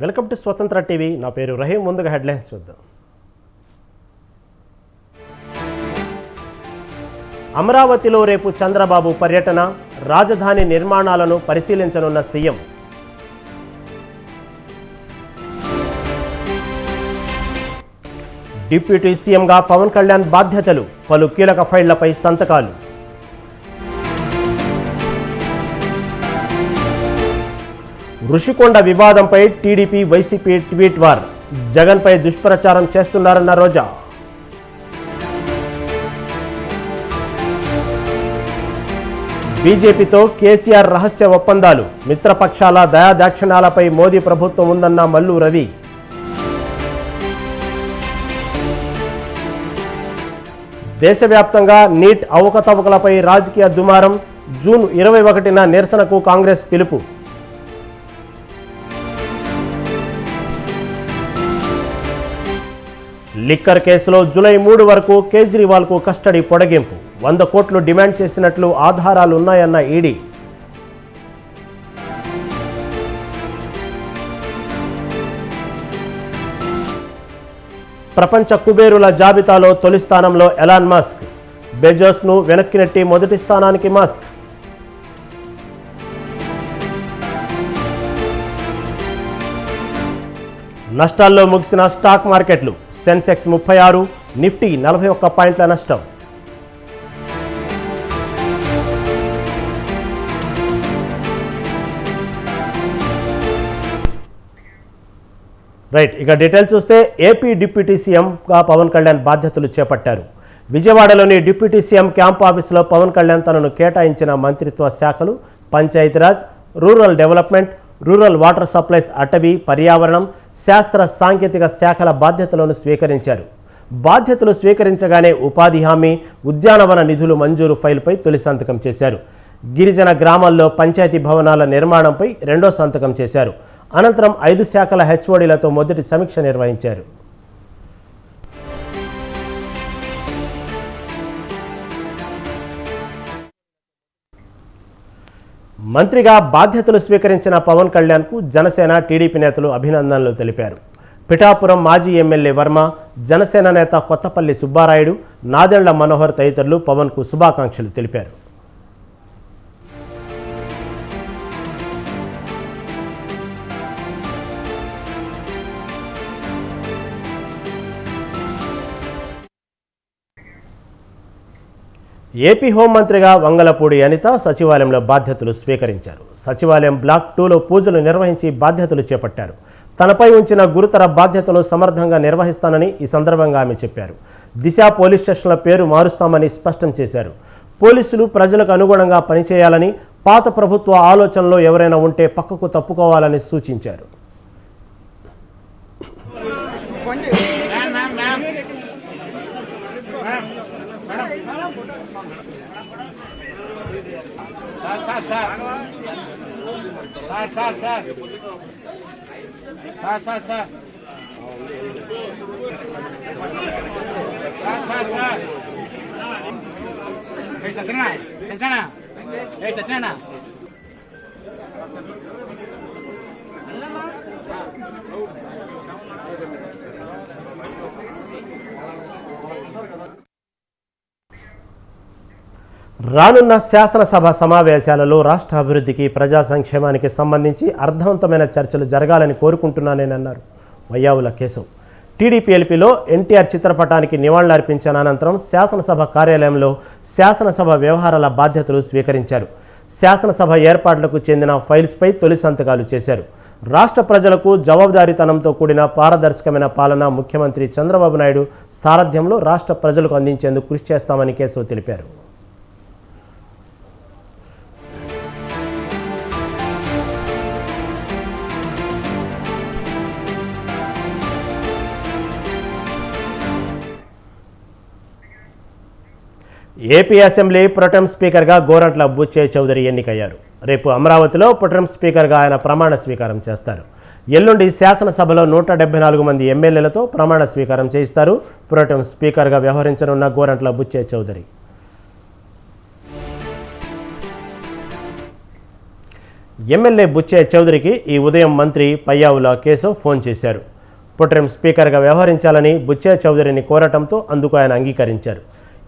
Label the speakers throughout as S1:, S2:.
S1: Welcome to స్వతంత్ర TV. నా పేరు రహీం. ముందుగా హెడ్లైన్స్ చూద్దాం. అమరావతిలో రేపు చంద్రబాబు పర్యటన, రాజధాని నిర్మాణాలను పరిశీలించనున్న సీఎం. డిప్యూటీ సీఎంగా పవన్ కళ్యాణ్ బాధ్యతలు, పలు కీలక ఫైళ్లపై సంతకాలు. ఋషికొండ వివాదంపై టీడీపీ వైసీపీ ట్వీట్ వార్, జగన్పై దుష్ప్రచారం చేస్తున్నారన్న రోజా. బీజేపీతో కేసీఆర్ రహస్య ఒప్పందాలు, మిత్రపక్షాల దయాదాక్షిణ్యాలపై మోదీ ప్రభుత్వం ఉందన్న మల్లు రవి. దేశవ్యాప్తంగా నీట్ అవకతవకలపై రాజకీయ దుమారం, జూన్ 21న నిరసనకు కాంగ్రెస్ పిలుపు. లిక్కర్ కేసులో జూలై 3 వరకు కేజ్రీవాల్కు కస్టడీ పొడిగింపు, 100 కోట్లు డిమాండ్ చేసినట్లు ఆధారాలు ఉన్నాయన్న ఈడీ. ప్రపంచ కుబేరుల జాబితాలో తొలి స్థానంలో ఎలాన్ మస్క్, బెజోస్ను వెనక్కి నెట్టి మొదటి స్థానానికి మస్క్. నష్టాల్లో ముగిసిన స్టాక్ మార్కెట్లు, సెన్సెక్స్ 36, నిఫ్టీ 41 పాయింట్ల నష్టం. ఇక డీటెయిల్స్ చూస్తే ఏపీ డిప్యూటీ సీఎంగా పవన్ కళ్యాణ్ బాధ్యతలు చేపట్టారు. విజయవాడలోని డిప్యూటీ సీఎం క్యాంప్ ఆఫీసులో పవన్ కళ్యాణ్ తనను కేటాయించిన మంత్రిత్వ శాఖలు Panchayati Raj, rural development, rural water supplies, అటవీ, పర్యావరణం, శాస్త్ర సాంకేతిక శాఖల బాధ్యతలను స్వీకరించారు. బాధ్యతలు స్వీకరించగానే ఉపాధి హామీ, ఉద్యానవన నిధులు మంజూరు ఫైల్పై తొలి సంతకం చేశారు. గిరిజన గ్రామాల్లో పంచాయతీ భవనాల నిర్మాణంపై రెండో సంతకం చేశారు. అనంతరం 5 శాఖల హెచ్ఓడీలతో మొదటి సమీక్ష నిర్వహించారు. మంత్రిగా బాధ్యతలు స్వీకరించిన పవన్ కళ్యాణ్కు జనసేన, టీడీపీ నేతలు అభినందనలు తెలిపారు. పిఠాపురం మాజీ ఎమ్మెల్యే వర్మ, జనసేన నేత కొత్తపల్లి సుబ్బారాయుడు, నాదెండ్ల మనోహర్ తదితరులు పవన్కు శుభాకాంక్షలు తెలిపారు. ఏపీ హోంమంత్రిగా వంగలపూడి అనిత సచివాలయంలో బాధ్యతలు స్వీకరించారు. సచివాలయం బ్లాక్ 2లో పూజలు నిర్వహించి బాధ్యతలు చేపట్టారు. తనపై ఉంచిన గురుతర బాధ్యతను సమర్థంగా నిర్వహిస్తానని ఈ సందర్భంగా ఆమె చెప్పారు. దిశ పోలీస్ స్టేషన్ల పేరు మారుస్తామని స్పష్టం చేశారు. పోలీసులు ప్రజలకు అనుగుణంగా పనిచేయాలని, పాత ప్రభుత్వ ఆలోచనలో ఎవరైనా ఉంటే పక్కకు తప్పుకోవాలని సూచించారు. రానున్న శాసనసభ సమావేశాలలో రాష్ట్ర అభివృద్ధికి, ప్రజా సంక్షేమానికి సంబంధించి అర్థవంతమైన చర్చలు జరగాలని కోరుకుంటున్నానని అన్నారు వయ్యావుల కేశవ్. టీడీపీ ఎల్పీలో ఎన్టీఆర్ చిత్రపటానికి నివాళులర్పించిన అనంతరం శాసనసభ కార్యాలయంలో శాసనసభ వ్యవహారాల బాధ్యతలు స్వీకరించారు. శాసనసభ ఏర్పాట్లకు చెందిన ఫైల్స్పై తొలి సంతకాలు చేశారు. రాష్ట్ర ప్రజలకు జవాబుదారీతనంతో కూడిన పారదర్శకమైన పాలన ముఖ్యమంత్రి చంద్రబాబు నాయుడు సారథ్యంలో రాష్ట్ర ప్రజలకు అందించేందుకు కృషి చేస్తామని కేశవ్ తెలిపారు. ఏపీ అసెంబ్లీ ప్రొటెం స్పీకర్గా గోరంట్ల బుచ్చయ్య చౌదరి ఎన్నికయ్యారు. రేపు అమరావతిలో ప్రొటెం స్పీకర్గా ఆయన ప్రమాణ స్వీకారం చేస్తారు. ఎల్లుండి శాసనసభలో 174 మంది ఎమ్మెల్యేలతో ప్రమాణ స్వీకారం చేయిస్తారు. ప్రొటెం స్పీకర్గా వ్యవహరించనున్న గోరంట్ల బుచ్చయ్య చౌదరి ఎమ్మెల్యే బుచ్చయ్య చౌదరికి ఈ ఉదయం మంత్రి పయ్యావుల కేశవ్ ఫోన్ చేశారు. ప్రోటెం స్పీకర్గా వ్యవహరించాలని బుచ్చయ్య చౌదరిని కోరటంతో అందుకు ఆయన అంగీకరించారు.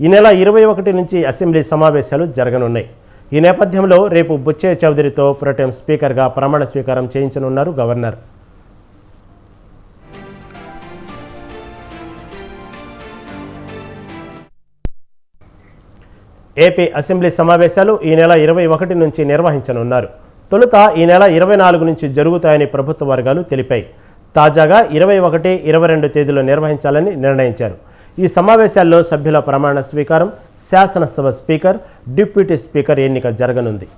S1: ఈ నెల 21 నుంచి అసెంబ్లీ సమావేశాలు జరగనున్నాయి. ఈ నేపథ్యంలో రేపు బుచ్చయ్య చౌదరితో ప్రోటెం స్పీకర్గా ప్రమాణ స్వీకారం చేయించనున్నారు గవర్నర్. ఏపీ అసెంబ్లీ సమావేశాలు ఈ నెల 21 నుంచి నిర్వహించనున్నారు. తొలుత ఈ నెల 24 నుంచి జరుగుతాయని ప్రభుత్వ వర్గాలు తెలిపాయి. తాజాగా 21, 22 తేదీలో నిర్వహించాలని నిర్ణయించారు. ఈ సమావేశాల్లో సభ్యుల ప్రమాణ స్వీకారం, శాసనసభ స్పీకర్, డిప్యూటీ స్పీకర్ ఎన్నిక జరగనుంది.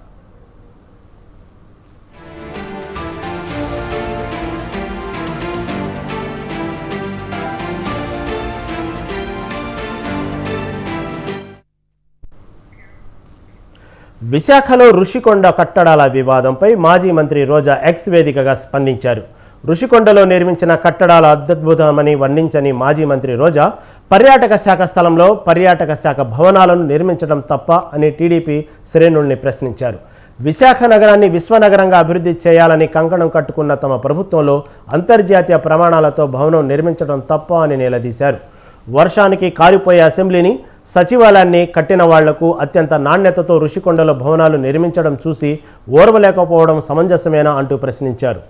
S1: విశాఖలో రుషికొండ కట్టడాల వివాదంపై మాజీ మంత్రి రోజా ఎక్స్ వేదికగా స్పందించారు. రుషికొండలో నిర్మించిన కట్టడాల అత్యద్భుతమని వర్ణించని మాజీ మంత్రి రోజా పర్యాటక శాఖ స్థలంలో పర్యాటక శాఖ భవనాలను నిర్మించడం తప్ప అని టీడీపీ శ్రేణుల్ని ప్రశ్నించారు. విశాఖ నగరాన్ని విశ్వనగరంగా అభివృద్ధి చేయాలని కంకణం కట్టుకున్న తమ ప్రభుత్వంలో అంతర్జాతీయ ప్రమాణాలతో భవనం నిర్మించడం తప్ప అని నిలదీశారు. వర్షానికి కాలిపోయే అసెంబ్లీని, సచివాలయాన్ని కట్టిన వాళ్లకు అత్యంత నాణ్యతతో రుషికొండలో భవనాలు నిర్మించడం చూసి ఓర్వలేకపోవడం సమంజసమేనా అంటూ ప్రశ్నించారు.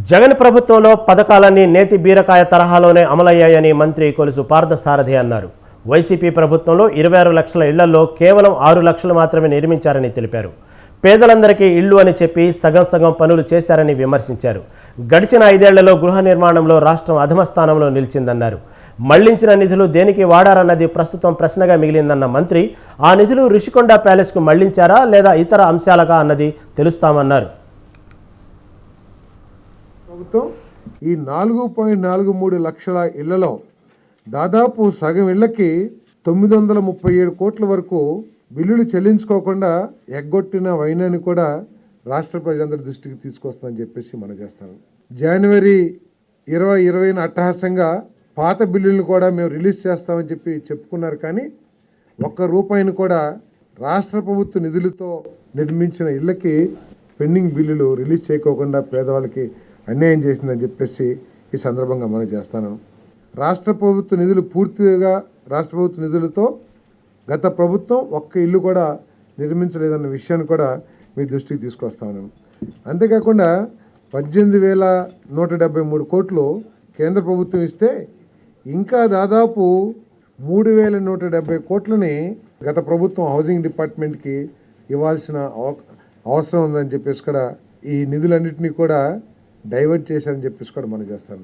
S1: జగన్ ప్రభుత్వంలో పథకాలన్నీ నేతి బీరకాయ తరహాలోనే అమలయ్యాయని మంత్రి కొలుసు పార్థసారథి అన్నారు. వైసీపీ ప్రభుత్వంలో 26 లక్షల ఇళ్లలో కేవలం 6 లక్షలు మాత్రమే నిర్మించారని తెలిపారు. పేదలందరికీ ఇళ్లు అని చెప్పి సగం సగం పనులు చేశారని విమర్శించారు. గడిచిన 5 ఏళ్లలో గృహ నిర్మాణంలో రాష్ట్రం అధమస్థానంలో నిలిచిందన్నారు. మళ్లించిన నిధులు దేనికి వాడారన్నది ప్రస్తుతం ప్రశ్నగా మిగిలిందన్న మంత్రి ఆ నిధులు రుషికొండ ప్యాలెస్కు మళ్లించారా లేదా ఇతర అంశాలగా అన్నది తెలుస్తామన్నారు.
S2: ప్రభుత్వం ఈ 4.43 లక్షల ఇళ్లలో దాదాపు సగం ఇళ్లకి 937 కోట్ల వరకు బిల్లులు చెల్లించుకోకుండా ఎగ్గొట్టిన వైనాన్ని కూడా రాష్ట్ర ప్రజలందరి దృష్టికి తీసుకొస్తామని చెప్పేసి మనం చేస్తాను. జనవరి 2020 అట్టహాసంగా పాత బిల్లులను కూడా మేము రిలీజ్ చేస్తామని చెప్పి చెప్పుకున్నారు. కానీ ఒక్క రూపాయిని కూడా రాష్ట్ర ప్రభుత్వ నిధులతో నిర్మించిన ఇళ్లకి పెండింగ్ బిల్లులు రిలీజ్ చేయకోకుండా పేదవాళ్ళకి అన్యాయం చేసిందని చెప్పేసి ఈ సందర్భంగా మనం చేస్తాను. రాష్ట్ర ప్రభుత్వ నిధులు పూర్తిగా రాష్ట్ర ప్రభుత్వ నిధులతో గత ప్రభుత్వం ఒక్క ఇల్లు కూడా నిర్మించలేదన్న విషయాన్ని కూడా మీ దృష్టికి తీసుకొస్తాను. అంతేకాకుండా 18,173 కోట్లు కేంద్ర ప్రభుత్వం ఇస్తే ఇంకా దాదాపు 3,170 కోట్లని గత ప్రభుత్వం హౌసింగ్ డిపార్ట్మెంట్కి ఇవ్వాల్సిన అవసరం ఉందని చెప్పేసి కూడా ఈ నిధులన్నింటినీ కూడా డైవర్ట్ చేశారని చెప్పేసి కూడా మనం చేస్తాను.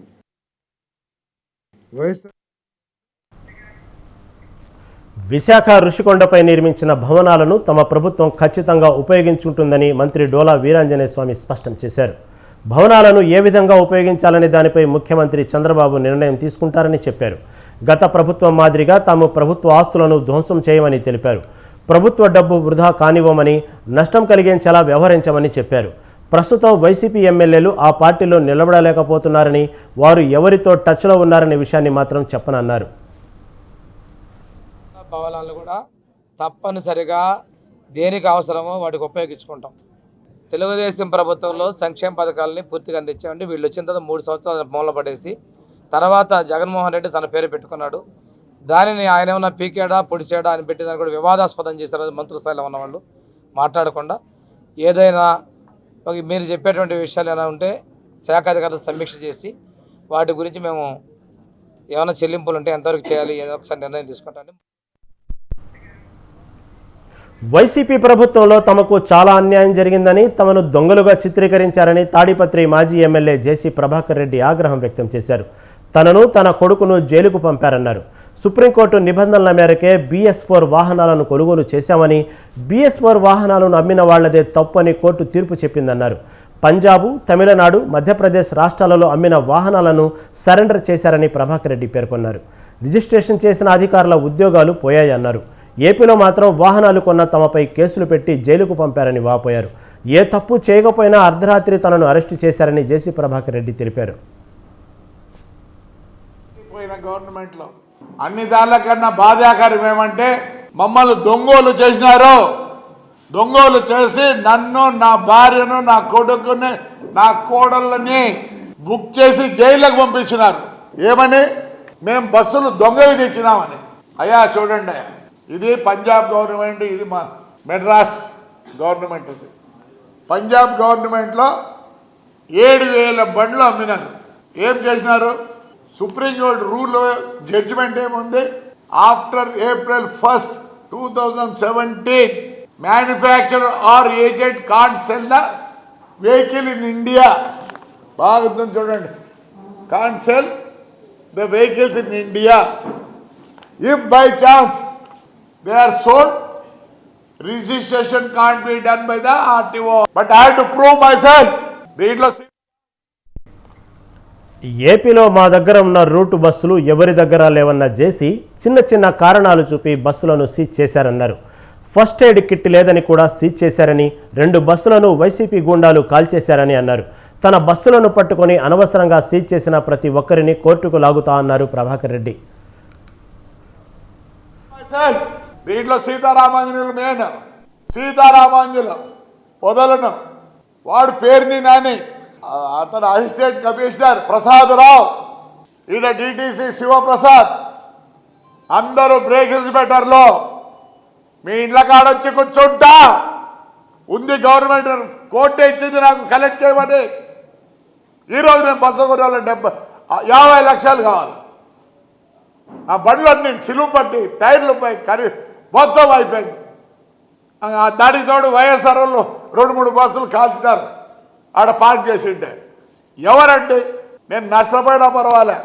S1: విశాఖ రుషికొండపై నిర్మించిన భవనాలను తమ ప్రభుత్వం ఖచ్చితంగా ఉపయోగించుకుంటుందని మంత్రి డోలా వీరాంజనేయ స్వామి స్పష్టం చేశారు. భవనాలను ఏ విధంగా ఉపయోగించాలనే దానిపై ముఖ్యమంత్రి చంద్రబాబు నిర్ణయం తీసుకుంటారని చెప్పారు. గత ప్రభుత్వం మాదిరిగా తాము ప్రభుత్వ ఆస్తులను ధ్వంసం చేయమని తెలిపారు. ప్రభుత్వ డబ్బు వృధా కానివ్వమని, నష్టం కలిగించేలా వ్యవహరించమని చెప్పారు. ప్రస్తుతం వైసీపీ ఎమ్మెల్యేలు ఆ పార్టీలో నిలబడలేకపోతున్నారని, వారు ఎవరితో టచ్లో ఉన్నారనే విషయాన్ని మాత్రం చెప్పనన్నారు.
S3: భవనాలు కూడా తప్పనిసరిగా దేనికి అవసరమో వాటికి ఉపయోగించుకుంటాం. తెలుగుదేశం ప్రభుత్వంలో సంక్షేమ పథకాలని పూర్తిగా అందించామండి. వీళ్ళు వచ్చిన తర్వాత 3 సంవత్సరాలు మూల పడేసి తర్వాత జగన్మోహన్ రెడ్డి తన పేరు పెట్టుకున్నాడు. దానిని ఆయన ఏమన్నా పీకేడా పొడిచాడా అని పెట్టి దాన్ని కూడా వివాదాస్పదం చేశారు. మంత్రుల స్థాయిలో ఉన్నవాళ్ళు మాట్లాడకుండా ఏదైనా మీరు చెప్పేటువంటి విషయాలు ఏమైనా ఉంటే శాఖాధికారులు సమీక్ష చేసి వాటి గురించి మేము ఏమైనా చెల్లింపులు ఉంటే ఎంతవరకు చేయాలి ఏదో ఒకసారి నిర్ణయం తీసుకుంటాం.
S1: వైసీపీ ప్రభుత్వంలో తమకు చాలా అన్యాయం జరిగిందని, తమను దొంగలుగా చిత్రీకరించారని తాడిపత్రి మాజీ ఎమ్మెల్యే జేసీ ప్రభాకర్ రెడ్డి ఆగ్రహం వ్యక్తం చేశారు. తనను, తన కొడుకును జైలుకు పంపారన్నారు. సుప్రీంకోర్టు నిబంధనల మేరకే BS4 వాహనాలను కొనుగోలు చేశామని, BS4 వాహనాలను అమ్మిన వాళ్లదే తప్పని కోర్టు తీర్పు చెప్పిందన్నారు. పంజాబు, తమిళనాడు, మధ్యప్రదేశ్ రాష్ట్రాలలో అమ్మిన వాహనాలను సరెండర్ చేశారని ప్రభాకర్ రెడ్డి పేర్కొన్నారు. రిజిస్ట్రేషన్ చేసిన అధికారుల ఉద్యోగాలు పోయాయన్నారు. ఏపీలో మాత్రం వాహనాలు కొన్న తమపై కేసులు పెట్టి జైలుకు పంపారని వాపోయారు. ఏ తప్పు చేయకపోయినా అర్ధరాత్రి తనను అరెస్టు చేశారని జేసీ ప్రభాకర్ రెడ్డి తెలిపారు.
S4: గవర్నమెంట్లో అన్ని దానికన్నా బాధాకరం ఏమంటే మమ్మల్ని దొంగోలు చేసినారు. దొంగోలు చేసి నన్ను, నా భార్యను, నా కొడుకుని, నా కోడళ్ళని బుక్ చేసి జైలుకు పంపించినారు. ఏమని? మేము బస్సులు దొంగవి తెచ్చినామని. అయ్యా చూడండి, ఇది పంజాబ్ గవర్నమెంట్, ఇది మా మెడ్రాస్ గవర్నమెంట్. ఇది పంజాబ్ గవర్నమెంట్లో 7,000 బండ్లు అమ్మినారు. ఏం చేసినారు? సుప్రీంకోర్టు రూల్ జడ్జిమెంట్ ఏముంది? After April 1st, 2017 manufacturer or agent can't sell the vehicle in India. బాగా చూడండి, can't sell the vehicles in India. If by chance they are sold, registration can't be done by the RTO. But I have to prove myself. దీంట్లో
S1: ఏపీలో మా దగ్గర ఉన్న route బస్సులు ఎవరి దగ్గర లేవన్న జేసీ చిన్న చిన్న కారణాలు చూపి బస్సులను సీజ్ చేశారన్నారు. ఫస్ట్ ఎయిడ్ కిట్ లేదని కూడా సీజ్ చేశారని, 2 బస్సులను వైసీపీ గూండాలు కాల్చేశారని అన్నారు. తన బస్సులను పట్టుకొని అనవసరంగా సీజ్ చేసిన ప్రతి ఒక్కరిని కోర్టుకు లాగుతా అన్నారు ప్రభాకర్ రెడ్డి.
S4: దీంట్లో సీతారామాంజనులు మెయిన్. సీతారామాంజులు వదలను, వాడు పేరుని నాని, అతను అసిస్టెంట్ కమిషనర్ ప్రసాదరావు, ఈయన డిటిసి శివప్రసాద్, అందరూ బ్రేకింగ్ బెటర్లో మీ ఇండ్ల కాడొచ్చి కూర్చుంటా ఉంది. గవర్నమెంట్ కోర్టు ఇచ్చింది నాకు కలెక్ట్ చేయమని. ఈరోజు నేను బస్సు కొనాలి, 50 లక్షలు కావాలి. నా బండ్లన్నీ సిలువు పట్టి టైర్లు పై మొత్తం అయిపోయింది. దానికి తోడు వైఎస్ఆర్ వాళ్ళు 2-3 బస్సులు కాల్చినారు ఆడ పార్క్ చేసి ఉంటే. ఎవరండి? నేను నష్టపోయినా పర్వాలే,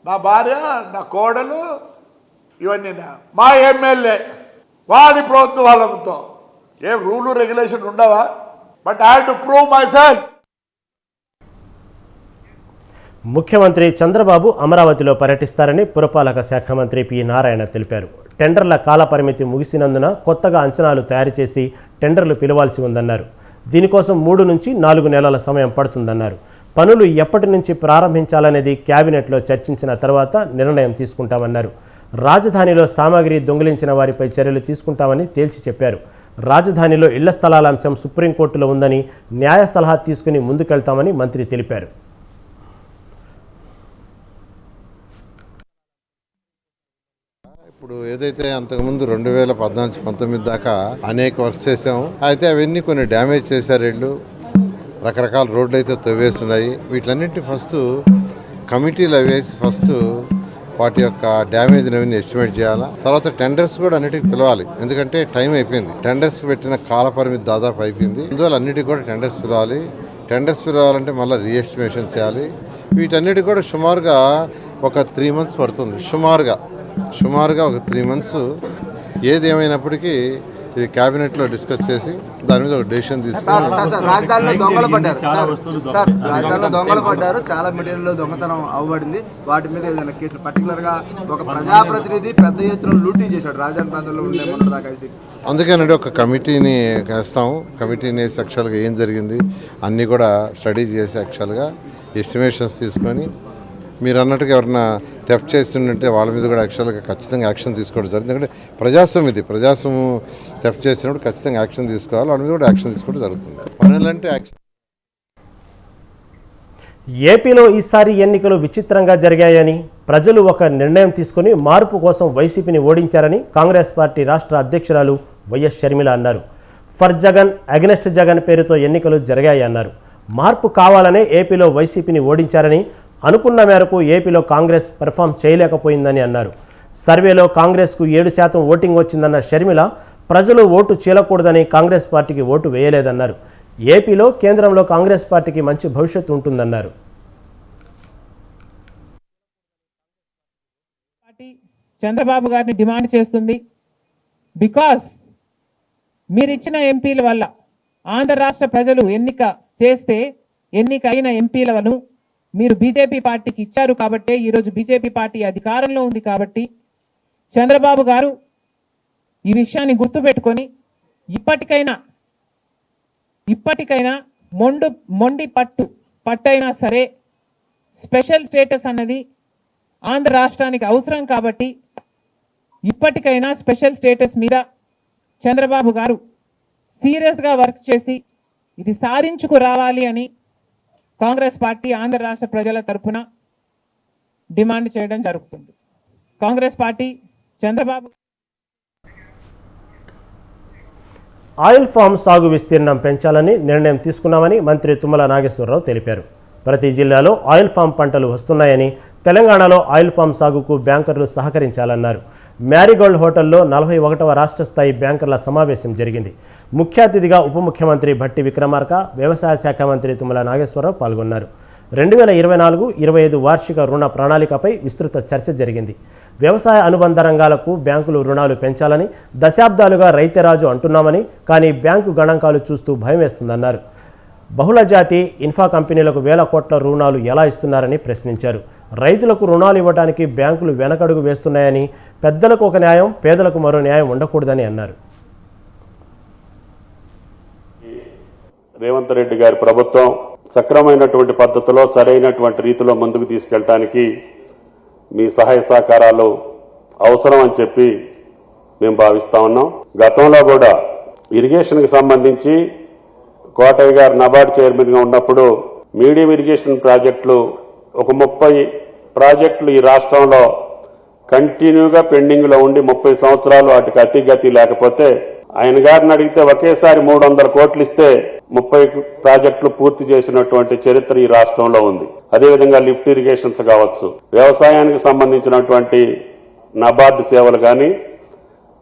S4: నా భార్య, నా కోడలు, ఇవన్నీ మా ఎమ్మెల్యే వాడి ప్రోత్సాహంతో. ఏం రూలు రెగ్యులేషన్ ఉండవా? But I have to prove my self.
S1: ముఖ్యమంత్రి చంద్రబాబు అమరావతిలో పర్యటిస్తారని పురపాలక శాఖ మంత్రి పి నారాయణ తెలిపారు. టెండర్ల కాలపరిమితి ముగిసినందున కొత్తగా అంచనాలు తయారు చేసి టెండర్లు పిలవాల్సి ఉందన్నారు. దీనికోసం 3 నుంచి 4 నెలల సమయం పడుతుందన్నారు. పనులు ఎప్పటి నుంచి ప్రారంభించాలనేది కేబినెట్లో చర్చించిన తర్వాత నిర్ణయం తీసుకుంటామన్నారు. రాజధానిలో సామాగ్రి దొంగిలించిన వారిపై చర్యలు తీసుకుంటామని తేల్చి చెప్పారు. రాజధానిలో ఇళ్ల స్థలాల అంశం సుప్రీంకోర్టులో ఉందని న్యాయ సలహా తీసుకుని ముందుకెళ్తామని మంత్రి తెలిపారు.
S5: ఇప్పుడు ఏదైతే అంతకుముందు 2014-19 దాకా అనేక వర్క్స్ చేసాము. అయితే అవన్నీ కొన్ని డ్యామేజ్ చేశారు. ఇళ్ళు రకరకాల రోడ్లు అయితే తవ్వేస్తున్నాయి. వీటిలన్నింటినీ ఫస్ట్ కమిటీలు వేసి ఫస్ట్ వాటి యొక్క డ్యామేజ్ అవన్నీ ఎస్టిమేట్ చేయాలా. తర్వాత టెండర్స్ కూడా అన్నిటికీ పిలవాలి, ఎందుకంటే టైం అయిపోయింది. టెండర్స్ పెట్టిన కాల పరిమితి దాదాపు అయిపోయింది. అందువల్ల అన్నిటికీ కూడా టెండర్స్ పిలవాలి. టెండర్స్ పిలవాలంటే మళ్ళీ రీఎస్టిమేషన్ చేయాలి. వీటన్నిటికీ కూడా సుమారుగా ఒక 3 months పడుతుంది. సుమారుగా ఒక 3 months. ఏది ఏమైనప్పటికీ ఇది క్యాబినెట్లో డిస్కస్ చేసి దాని మీద ఒక డెసిషన్ తీసుకుని.
S6: రాజధానిలో దొంగలు పడ్డారు, చాలా మెటీరియల్ దొంగతనం అవ్వబడింది. వాటి మీద ఏదైనా కేసులు, పర్టికులర్ గా ఒక ప్రజాప్రతినిధి పెద్ద ఎత్తున లూటీ చేశాడు రాజధాని ప్రాంతంలో ఉండే మొన్న దాకా.
S5: అందుకేనండి ఒక కమిటీని వేస్తాము. కమిటీని వేసి యాక్చువల్గా ఏం జరిగింది అన్నీ కూడా స్టడీ చేసి యాక్చువల్గా ఎస్టిమేషన్స్ తీసుకొని, మీరు అన్నట్టుగా ఎవరైనా థెఫ్ట్ చేస్తుంటే వాళ్ళ మీద కూడా యాక్చువల్గా ఖచ్చితంగా యాక్షన్ తీసుకోవడం జరుగుతుంది. ఎందుకంటే ప్రజాస్వామ్యం థెఫ్ట్ చేసినప్పుడు ఖచ్చితంగా యాక్షన్ తీసుకోవాలి. వాళ్ళ మీద కూడా యాక్షన్ తీసుకోవడం జరుగుతుంది. పనులంటే యాక్షన్.
S1: ఏపీలో ఈసారి ఎన్నికలు విచిత్రంగా జరిగాయని, ప్రజలు ఒక నిర్ణయం తీసుకుని మార్పు కోసం వైసీపీని ఓడించారని కాంగ్రెస్ పార్టీ రాష్ట్ర అధ్యక్షురాలు వైఎస్ షర్మిల అన్నారు. ఫర్ జగన్, అగెనెస్ట్ జగన్ పేరుతో ఎన్నికలు జరిగాయి అన్నారు. మార్పు కావాలనే ఏపీలో వైసీపీని ఓడించారని, అనుకున్న మేరకు ఏపీలో కాంగ్రెస్ పెర్ఫామ్ చేయలేకపోయిందని అన్నారు. సర్వేలో కాంగ్రెస్కు 7% ఓటింగ్ వచ్చిందన్న షర్మిల, ప్రజలు ఓటు చీలకూడదని కాంగ్రెస్ పార్టీకి ఓటు వేయలేదన్నారు. ఏపీలో, కేంద్రంలో కాంగ్రెస్ పార్టీకి మంచి భవిష్యత్తు ఉంటుందన్నారు.
S7: చంద్రబాబు గారిని డిమాండ్ చేస్తుంది. బికాస్ మీరిచ్చిన ఎంపీల వల్ల ఆంధ్ర రాష్ట్ర ప్రజలు ఎన్నికైన ఎంపీలను మీరు బీజేపీ పార్టీకి ఇచ్చారు కాబట్టే ఈరోజు బీజేపీ పార్టీ అధికారంలో ఉంది. కాబట్టి చంద్రబాబు గారు ఈ విషయాన్ని గుర్తుపెట్టుకొని ఇప్పటికైనా మొండి పట్టైనా సరే స్పెషల్ స్టేటస్ అన్నది ఆంధ్ర రాష్ట్రానికి అవసరం కాబట్టి ఇప్పటికైనా స్పెషల్ స్టేటస్ మీద చంద్రబాబు గారు సీరియస్గా వర్క్ చేసి ఇది సాధించుకు రావాలి అని కాంగ్రెస్ పార్టీ ఆంధ్ర రాష్ట్ర ప్రజల తరఫున డిమాండ్ చేయడం జరుగుతుంది. Congress party Chandrababu
S1: oil palm సాగు విస్తీర్ణం పెంచాలని నిర్ణయం తీసుకున్నామని మంత్రి తుమ్మల నాగేశ్వరరావు తెలిపారు. ప్రతి జిల్లాలో ఆయిల్ ఫామ్ పంటలు వస్తున్నాయని, తెలంగాణలో ఆయిల్ ఫామ్ సాగుకు బ్యాంకర్లు సహకరించాలన్నారు. మ్యారీగోల్డ్ హోటల్లో 41వ రాష్ట్ర స్థాయి బ్యాంకర్ల సమావేశం జరిగింది. ముఖ్య అతిథిగా ఉప ముఖ్యమంత్రి భట్టి విక్రమార్క, వ్యవసాయ శాఖ మంత్రి తుమ్మల నాగేశ్వరరావు పాల్గొన్నారు. 2024-25 వార్షిక రుణ ప్రణాళికపై విస్తృత చర్చ జరిగింది. వ్యవసాయ అనుబంధ రంగాలకు బ్యాంకులు రుణాలు పెంచాలని దశాబ్దాలుగా రైతరాజు అంటున్నామని, కానీ బ్యాంకు గణాంకాలు చూస్తూ భయం వేస్తుందన్నారు. బహుళజాతి ఇన్ఫా కంపెనీలకు వేల కోట్ల రుణాలు ఎలా ఇస్తున్నారని ప్రశ్నించారు. రైతులకు రుణాలు ఇవ్వడానికి బ్యాంకులు వెనకడుగు వేస్తున్నాయని, పెద్దలకు ఒక న్యాయం, పేదలకు మరో న్యాయం ఉండకూడదని అన్నారు.
S8: రేవంత్ రెడ్డి గారి ప్రభుత్వం సక్రమైనటువంటి పద్ధతిలో సరైనటువంటి రీతిలో ముందుకు తీసుకెళ్ళటానికి మీ సహాయ సహకారాలు అవసరం అని చెప్పి మేము భావిస్తా ఉన్నాం. గతంలో కూడా ఇరిగేషన్కి సంబంధించి కోటయ్య గారు నబార్డ్ చైర్మన్గా ఉన్నప్పుడు మీడియం ఇరిగేషన్ ప్రాజెక్టులు ఒక 30 ప్రాజెక్టులు ఈ రాష్ట్రంలో కంటిన్యూగా పెండింగ్లో ఉండి 30 సంవత్సరాలు వాటికి అతిగతి లేకపోతే ఆయన గారిని అడిగితే ఒకేసారి 300 కోట్లు ఇస్తే 30 ప్రాజెక్టులు పూర్తి చేసినటువంటి చరిత్ర ఈ రాష్ట్రంలో ఉంది. అదేవిధంగా లిఫ్ట్ ఇరిగేషన్స్ కావచ్చు, వ్యవసాయానికి సంబంధించినటువంటి నబార్డ్ సేవలు కానీ,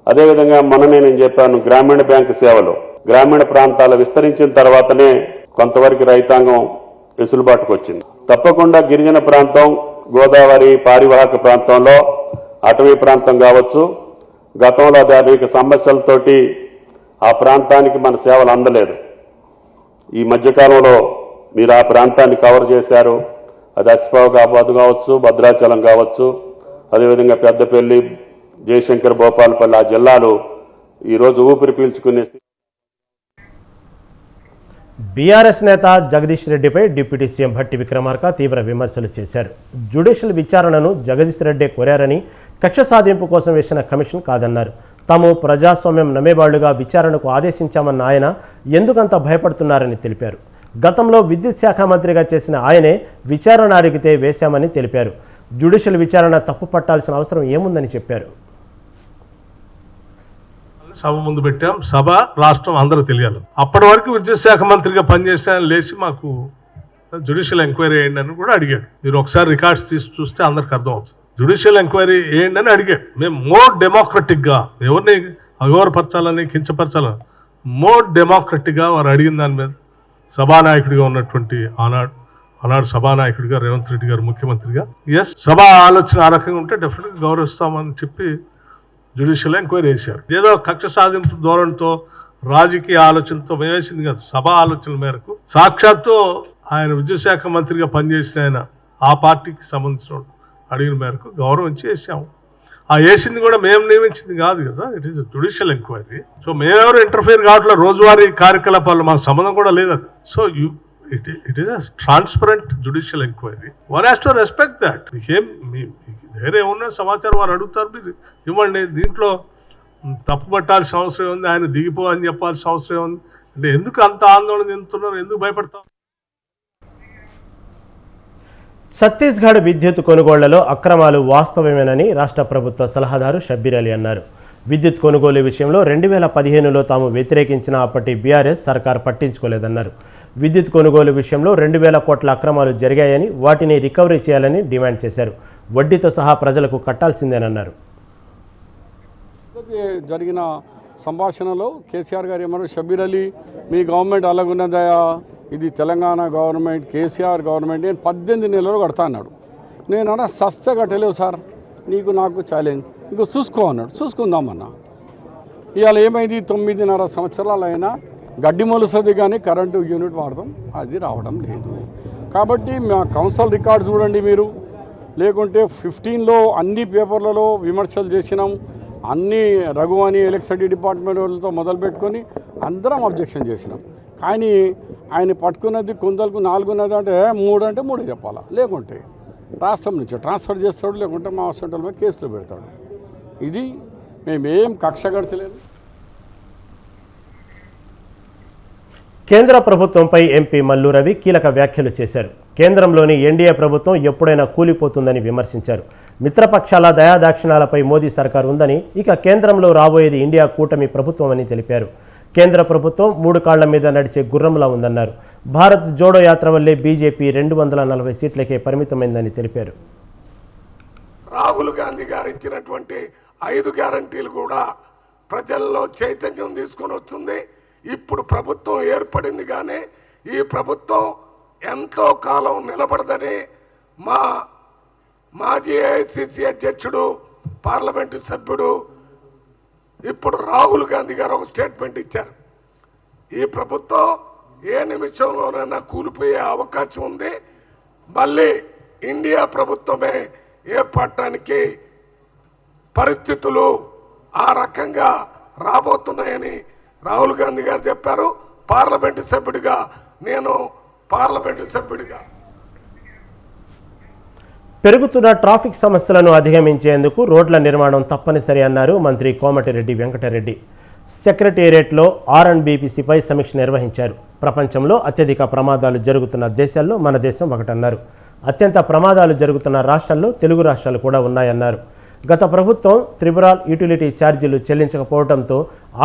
S8: అదేవిధంగా మొన్ననే నేను చెప్పాను గ్రామీణ బ్యాంకు సేవలు గ్రామీణ ప్రాంతాలు విస్తరించిన తర్వాతనే కొంతవరకు రైతాంగం వెసులుబాటుకు వచ్చింది. తప్పకుండా గిరిజన ప్రాంతం, గోదావరి పారివాహక ప్రాంతంలో, అటవీ ప్రాంతం కావచ్చు, గతంలో అనేక సమస్యలతోటి ఆ ప్రాంతానికి మన సేవలు అందలేదు. ఈ మధ్యకాలంలో మీరు ఆ ప్రాంతాన్ని కవర్ చేశారు. అది అసిఫాబాద్ కావచ్చు, భద్రాచలం కావచ్చు, అదేవిధంగా పెద్దపల్లి, జయశంకర్, భోపాలపల్లి, ఆ జిల్లాలు ఈరోజు ఊపిరి పీల్చుకునే.
S1: బీఆర్ఎస్ నేత జగదీష్ రెడ్డిపై డిప్యూటీ సీఎం భట్టి విక్రమార్క తీవ్ర విమర్శలు చేశారు. జ్యుడిషియల్ విచారణను జగదీష్ రెడ్డి కోరారని, కక్ష సాధింపు కోసం వేసిన కమిషన్ కాదన్నారు. తాము ప్రజాస్వామ్యం నమ్మేవాళ్లుగా విచారణకు ఆదేశించామన్న ఆయన ఎందుకంత భయపడుతున్నారని తెలిపారు. గతంలో విద్యుత్ శాఖ మంత్రిగా చేసిన ఆయనే విచారణ అడిగితే వేశామని తెలిపారు. జ్యుడిషియల్ విచారణ తప్పు పట్టాల్సిన అవసరం ఏముందని చెప్పారు.
S9: సభ ముందు పెట్టాం, సభ రాష్ట్రం అందరూ తెలియాలి. అప్పటి వరకు విద్యుత్ శాఖ మంత్రిగా పనిచేసిన ఆయన లేచి మాకు జ్యుడిషియల్ ఎంక్వైరీ వేయండి అని కూడా అడిగాడు. మీరు ఒకసారి రికార్డ్స్ తీసి చూస్తే అందరికి అర్థం అవుతుంది. జ్యుడిషియల్ ఎంక్వైరీ వేయండి అని అడిగాడు. మేము మోర్ డెమోక్రటిక్గా, ఎవరిని అగౌరవపరచాలని, కించపరచాలని, మోర్ డెమోక్రటిక్గా వారు అడిగిన దాని మీద సభానాయకుడిగా ఉన్నటువంటి ఆనాడు సభానాయకుడిగా రేవంత్ రెడ్డి గారు ముఖ్యమంత్రిగా, ఎస్ సభ ఆలోచన ఆ రకంగా ఉంటే డెఫినెట్గా గౌరవిస్తామని చెప్పి జ్యుడిషియల్ ఎంక్వైరీ వేశారు. ఏదో కక్ష సాధింపు ధోరణితో, రాజకీయ ఆలోచనతో వేసింది కాదు. సభ ఆలోచనల మేరకు సాక్షాత్తు ఆయన విద్యుత్ శాఖ మంత్రిగా పనిచేసిన ఆయన ఆ పార్టీకి సంబంధించిన అడిగిన మేరకు గౌరవించి వేసాము. ఆ వేసింది కూడా మేము నియమించింది కాదు కదా, it is judicial enquiry. So మేమెవరు ఇంటర్ఫియర్ కావట్లేదు, రోజువారీ కార్యకలాపాలు మాకు సంబంధం కూడా లేదు అది. So it is a transparent judicial enquiry. One has to respect that. వేరే ఉన్న సమాచారం వారు అడుగుతారు, మీరు ఇవ్వండి. దీంట్లో తప్పు పట్టాల్సిన అవసరం ఉంది, ఆయన దిగిపో అని చెప్పాల్సిన అవసరం ఉంది అంటే ఎందుకు అంత ఆందోళన చెందుతున్నారు, ఎందుకు భయపడతారు?
S1: ఛత్తీస్గఢ్ విద్యుత్ కొనుగోళ్లలో అక్రమాలు వాస్తవమేనని రాష్ట్ర ప్రభుత్వ సలహాదారు షబ్బీర్ అలీ అన్నారు. విద్యుత్ కొనుగోలు విషయంలో 2015లో తాము వ్యతిరేకించిన అప్పటి బీఆర్ఎస్ సర్కార్ పట్టించుకోలేదన్నారు. విద్యుత్ కొనుగోలు విషయంలో 2000 కోట్ల అక్రమాలు జరిగాయని, వాటిని రికవరీ చేయాలని డిమాండ్ చేశారు. వడ్డీతో సహా ప్రజలకు కట్టాల్సిందేనన్నారు.
S10: జరిగిన సంభాషణలో కేసీఆర్ గారు ఏమన్నారు, షబ్బీర్ అలీ మీ గవర్నమెంట్ అలాగున్నదయా, ఇది తెలంగాణ గవర్నమెంట్, కేసీఆర్ గవర్నమెంట్, నేను 18 నెలలు కడతా అన్నాడు. నేను అన్నా సస్తా కట్టలేవు సార్, నీకు నాకు ఛాలెంజ్, ఇంకో చూసుకో అన్నాడు. చూసుకుందామన్నా. ఇవాళ ఏమైంది, 9.5 సంవత్సరాలైనా గడ్డి మొలుస్తుంది కానీ కరెంటు యూనిట్ వాడదాం అది రావడం లేదు. కాబట్టి మా కౌన్సిల్ రికార్డు చూడండి మీరు, లేకుంటే 15లో అన్ని పేపర్లలో విమర్శలు చేసినాం. అన్ని రఘు అని ఎలక్ట్రిసిటీ డిపార్ట్మెంట్ వాళ్ళతో మొదలుపెట్టుకొని అందరం అబ్జెక్షన్ చేసినాం. కానీ ఆయన పట్టుకున్నది కొందరికి 4 ఉన్నది అంటే 3 అంటే 3 చెప్పాలా, లేకుంటే రాష్ట్రం నుంచి ట్రాన్స్ఫర్ చేస్తాడు, లేకుంటే మా హాస్పిటల్ మీద కేసులు పెడతాడు. ఇది మేమేం కక్ష కడతలేదు.
S1: కేంద్ర ప్రభుత్వంపై ఎంపీ మల్లు రవి కీలక వ్యాఖ్యలు చేశారు. కేంద్రంలోని ఎన్డీఏ ప్రభుత్వం ఎప్పుడైనా కూలిపోతుందని విమర్శించారు. మిత్రపక్షాల దయాదాక్షిణాలపై మోదీ సర్కారు ఉందని, ఇక కేంద్రంలో రాబోయేది ఇండియా కూటమి ప్రభుత్వం అని తెలిపారు. కేంద్ర ప్రభుత్వం 3 కాళ్ల మీద నడిచే గుర్రంలా ఉందన్నారు. భారత్ జోడో యాత్ర వల్లే బీజేపీ 240 సీట్లకే పరిమితమైందని తెలిపారు.
S11: రాహుల్ గాంధీ గారు ఇచ్చినటువంటి 5 గ్యారంటీలు కూడా ప్రజల్లో చైతన్యం తీసుకొని వస్తుంది. ఇప్పుడు ప్రభుత్వం ఏర్పడింది కానీ ఈ ప్రభుత్వం ఎంతో కాలం నిలబడదని మా మాజీ ఏఐసిసి అధ్యక్షుడు, పార్లమెంటు సభ్యుడు ఇప్పుడు రాహుల్ గాంధీ గారు ఒక స్టేట్మెంట్ ఇచ్చారు. ఈ ప్రభుత్వం ఏ నిమిషంలోనైనా కూలిపోయే అవకాశం ఉంది, మళ్ళీ ఇండియా ప్రభుత్వమే ఏర్పడటానికి పరిస్థితులు ఆ రకంగా రాబోతున్నాయని రాహుల్ గాంధీ గారు చెప్పారు. పార్లమెంటు సభ్యుడిగా
S1: పెరుగుతున్న ట్రాఫిక్ సమస్యలను అధిగమించేందుకు రోడ్ల నిర్మాణం తప్పనిసరి అన్నారు మంత్రి కోమటిరెడ్డి వెంకటరెడ్డి. సెక్రటేరియట్లో R&BPCపై సమీక్ష నిర్వహించారు. ప్రపంచంలో అత్యధిక ప్రమాదాలు జరుగుతున్న దేశాల్లో మన దేశం ఒకటన్నారు. అత్యంత ప్రమాదాలు జరుగుతున్న రాష్ట్రాల్లో తెలుగు రాష్ట్రాలు కూడా ఉన్నాయన్నారు. గత ప్రభుత్వం త్రిపురల్ యూటిలిటీ ఛార్జీలు చెల్లించకపోవడంతో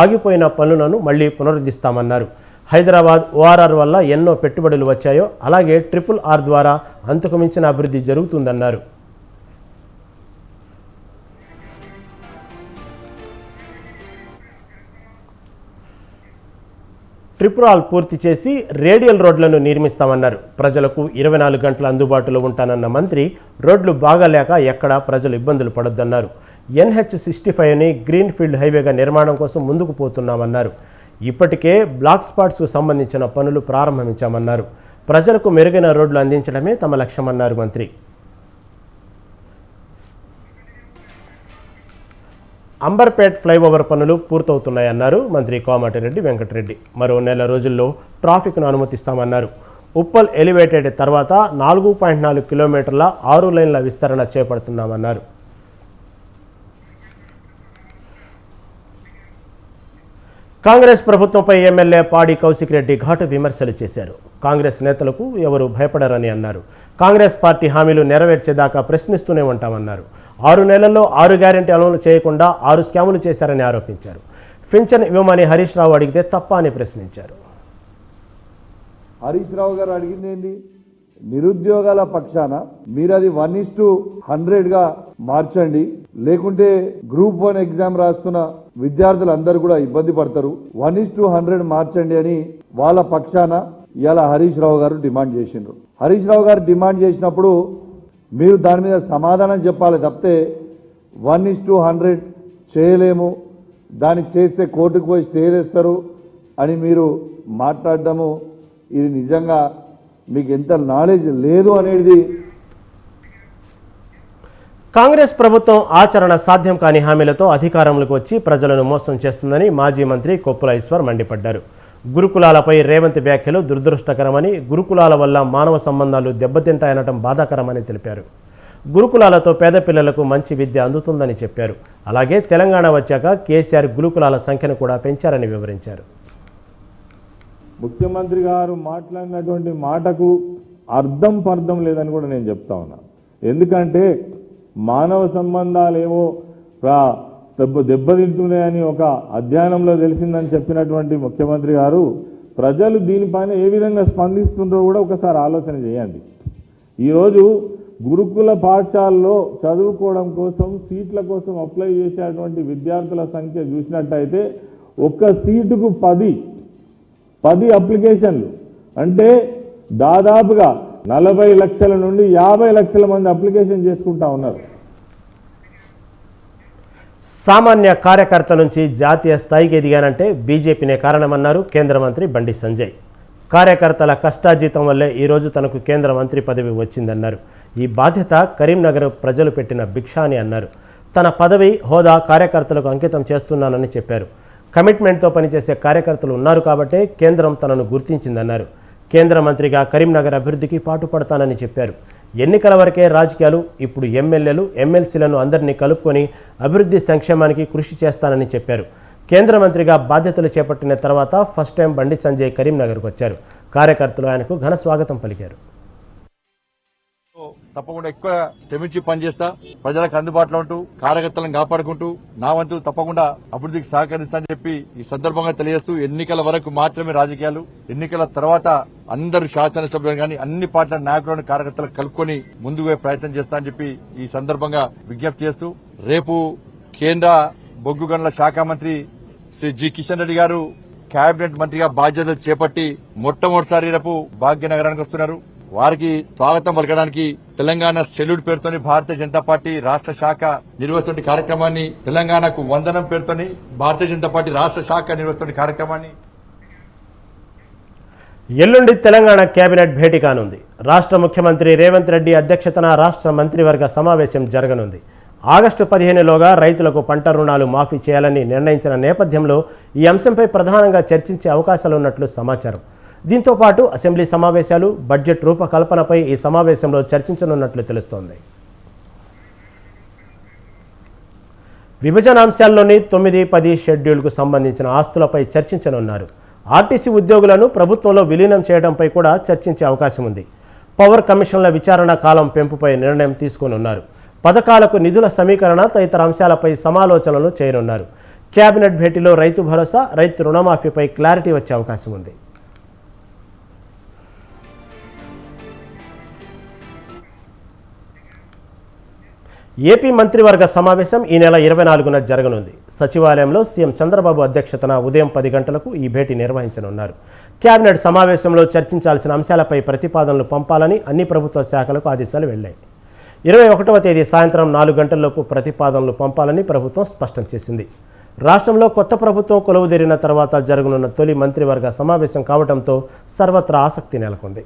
S1: ఆగిపోయిన పనులను మళ్లీ పునరుద్ధరిస్తామన్నారు. హైదరాబాద్ ORR వల్ల ఎన్నో పెట్టుబడులు వచ్చాయో అలాగే RRR ద్వారా అంతకు మించిన అభివృద్ధి జరుగుతుందన్నారు. RRR పూర్తి చేసి రేడియల్ రోడ్లను నిర్మిస్తామన్నారు. ప్రజలకు 24 గంటల అందుబాటులో ఉంటానన్న మంత్రి రోడ్లు బాగాలేక ఎక్కడా ప్రజలు ఇబ్బందులు పడొద్దన్నారు. NH65ని గ్రీన్ఫీల్డ్ హైవేగా నిర్మాణం కోసం ముందుకు పోతున్నామన్నారు. ఇప్పటికే బ్లాక్ స్పాట్స్కు సంబంధించిన పనులు ప్రారంభించామన్నారు. ప్రజలకు మెరుగైన రోడ్లు అందించడమే తమ లక్ష్యమన్నారు మంత్రి. అంబర్పేట్ ఫ్లైఓవర్ పనులు పూర్తవుతున్నాయన్నారు మంత్రి కోమటిరెడ్డి వెంకటరెడ్డి. మరో నెల రోజుల్లో ట్రాఫిక్ను అనుమతిస్తామన్నారు. ఉప్పల్ ఎలివేటెడ్ తర్వాత 4.4 కిలోమీటర్ల 6 లైన్ల విస్తరణ చేపడుతున్నామన్నారు. కాంగ్రెస్ ప్రభుత్వంపై ఎమ్మెల్యే పాడి కౌశిక్ రెడ్డి ఘాటు విమర్శలు చేశారు. కాంగ్రెస్ నేతలకు ఎవరు భయపడరని అన్నారు. కాంగ్రెస్ పార్టీ హామీలు నెరవేర్చేదాకా ప్రశ్నిస్తూనే ఉంటామన్నారు. 6 నెలల్లో 6 గ్యారెంటీ అమలు చేయకుండా 6 స్కాములు చేశారని ఆరోపించారు. పింఛన్ ఇవ్వమని హరీష్ రావు అడిగితే తప్ప అని ప్రశ్నించారు.
S12: హరీష్ రావు గారు అడిగింది ఏంది? నిరుద్యోగాల పక్షాన మీరు అది 1:100గా మార్చండి, లేకుంటే గ్రూప్ 1 ఎగ్జామ్ రాస్తున్న విద్యార్థులందరూ కూడా ఇబ్బంది పడతారు, 1:100 మార్చండి అని వాళ్ళ పక్షాన ఇలా హరీష్ రావు గారు డిమాండ్ చేసిండ్రు. హరీష్ రావు గారు డిమాండ్ చేసినప్పుడు మీరు దాని మీద సమాధానం చెప్పాలి తప్పితే 1:100 చేయలేము, దాన్ని చేస్తే కోర్టుకు పోయి స్టే తెస్తారు అని మీరు మాట్లాడడము ఇది నిజంగా మీకు ఎంత నాలెడ్జ్ లేదు అనేది.
S1: కాంగ్రెస్ ప్రభుత్వం ఆచరణ సాధ్యం కాని హామీలతో అధికారంలోకి వచ్చి ప్రజలను మోసం చేస్తుందని మాజీ మంత్రి కొప్పుల ఈశ్వర్ మండిపడ్డారు. గురుకులాలపై రేవంత్ వ్యాఖ్యలు దురదృష్టకరమని, గురుకులాల వల్ల మానవ సంబంధాలు దెబ్బతింటాయనటం బాధాకరమని తెలిపారు. గురుకులాలతో పేద పిల్లలకు మంచి విద్య అందుతుందని చెప్పారు. అలాగే తెలంగాణ వచ్చాక కేసీఆర్ గురుకులాల సంఖ్యను కూడా పెంచారని వివరించారు.
S13: ముఖ్యమంత్రి గారు మాట్లాడినటువంటి మాటకు అర్థం పర్థం లేదని కూడా నేను చెప్తా ఉన్నా. ఎందుకంటే మానవ సంబంధాలు ఏవో దెబ్బతింటున్నాయని ఒక అధ్యయనంలో తెలిసిందని చెప్పినటువంటి ముఖ్యమంత్రి గారు ప్రజలు దీనిపైన ఏ విధంగా స్పందిస్తుందో కూడా ఒకసారి ఆలోచన చేయండి. ఈరోజు గురుకుల పాఠశాలలో చదువుకోవడం కోసం సీట్ల కోసం అప్లై చేసేటువంటి విద్యార్థుల సంఖ్య చూసినట్టయితే ఒక్క సీటుకు 10 అప్లికేషన్లు, అంటే దాదాపుగా 40 లక్షల నుండి 50 లక్షల మంది అప్లికేషన్ చేసుకుంటా ఉన్నారు.
S1: సామాన్య కార్యకర్త నుంచి జాతీయ స్థాయికి ఎదిగానంటే బీజేపీనే కారణమన్నారు కేంద్ర మంత్రి బండి సంజయ్. కార్యకర్తల కష్టాజీతం వల్లే ఈరోజు తనకు కేంద్ర మంత్రి పదవి వచ్చిందన్నారు. ఈ బాధ్యత కరీంనగర్ ప్రజలు పెట్టిన భిక్ష అని అన్నారు. తన పదవి హోదా కార్యకర్తలకు అంకితం చేస్తున్నానని చెప్పారు. కమిట్మెంట్తో పనిచేసే కార్యకర్తలు ఉన్నారు కాబట్టే కేంద్రం తనను గుర్తించిందన్నారు. కేంద్ర మంత్రిగా కరీంనగర్ అభివృద్ధికి పాటుపడతానని చెప్పారు. ఎన్నికల వరకే రాజకీయాలు, ఇప్పుడు ఎమ్మెల్యేలు ఎమ్మెల్సీలను అందరినీ కలుపుకొని అభివృద్ధి సంక్షేమానికి కృషి చేస్తానని చెప్పారు. కేంద్ర మంత్రిగా బాధ్యతలు చేపట్టిన తర్వాత ఫస్ట్ టైం బండి సంజయ్ కరీంనగర్కు వచ్చారు. కార్యకర్తలు ఆయనకు ఘన స్వాగతం పలికారు.
S14: తప్పకుండా ఎక్కువ శ్రమించి పనిచేస్తా, ప్రజలకు అందుబాటులో ఉంటూ కార్యకర్తలను కాపాడుకుంటూ నా వంతు తప్పకుండా అభివృద్ధికి సహకరిస్తానని చెప్పి ఈ సందర్భంగా తెలియజేస్తూ, ఎన్నికల వరకు మాత్రమే రాజకీయాలు, ఎన్నికల తర్వాత అందరు శాసనసభ్యులు కానీ అన్ని పార్టీల నాయకులను కార్యకర్తలకు కలుపుకొని ముందుకు ప్రయత్నం చేస్తానని చెప్పి ఈ సందర్భంగా విజ్ఞప్తి చేస్తూ, రేపు కేంద్ర బొగ్గు గనుల శాఖ మంత్రి శ్రీ జి కిషన్ రెడ్డి గారు కేబినెట్ మంత్రిగా బాధ్యతలు చేపట్టి మొట్టమొదటిసారి రేపు భాగ్యనగరానికి వస్తున్నారు. వారికి స్వాగతం పలకడానికి తెలంగాణ సెల్యూట్ పేరుతోని భారతీయ జనతా పార్టీ రాష్ట్ర శాఖ నిర్వహిస్తున్న కార్యక్రమాన్ని, తెలంగాణకు వందనం పేరుతోని భారతీయ జనతా పార్టీ రాష్ట్ర శాఖ నిర్వహిస్తున్న కార్యక్రమాన్ని
S1: ఎల్లుండి తెలంగాణ కేబినెట్ భేటీ కానుంది. రాష్ట్ర ముఖ్యమంత్రి రేవంత్ రెడ్డి అధ్యక్షతన రాష్ట్ర మంత్రివర్గ సమావేశం జరగనుంది. ఆగస్టు 15లోగా రైతులకు పంట రుణాలు మాఫీ చేయాలని నిర్ణయించిన నేపథ్యంలో ఈ అంశంపై ప్రధానంగా చర్చించే అవకాశాలున్నట్లు సమాచారం. దీంతో పాటు అసెంబ్లీ సమావేశాలు, బడ్జెట్ రూపకల్పనపై ఈ సమావేశంలో చర్చించనున్నట్లు తెలుస్తోంది. విభజనాంశాల్లోని 9, 10 షెడ్యూల్కు సంబంధించిన ఆస్తులపై చర్చించనున్నారు. ఆర్టీసీ ఉద్యోగులను ప్రభుత్వంలో విలీనం చేయడంపై కూడా చర్చించే అవకాశం ఉంది. పవర్ కమిషన్ల విచారణ కాలం పెంపుపై నిర్ణయం తీసుకోనున్నారు. పథకాలకు నిధుల సమీకరణ తదితర అంశాలపై సమాలోచనలు చేయనున్నారు. కేబినెట్ భేటీలో రైతు భరోసా, రైతు రుణమాఫీపై క్లారిటీ వచ్చే అవకాశం ఉంది. ఏపీ మంత్రివర్గ సమావేశం ఈ నెల 24న జరగనుంది. సచివాలయంలో సీఎం చంద్రబాబు అధ్యక్షతన ఉదయం 10 గంటలకు ఈ భేటీ నిర్వహించనున్నారు. కేబినెట్ సమావేశంలో చర్చించాల్సిన అంశాలపై ప్రతిపాదనలు పంపాలని అన్ని ప్రభుత్వ శాఖలకు ఆదేశాలు వెళ్లాయి. 21వ తేదీ సాయంత్రం 4 గంటలలోపు ప్రతిపాదనలు పంపాలని ప్రభుత్వం స్పష్టం చేసింది. రాష్ట్రంలో కొత్త ప్రభుత్వం కొలువుదీరిన తర్వాత జరగనున్న తొలి మంత్రివర్గ సమావేశం కావడంతో సర్వత్రా ఆసక్తి నెలకొంది.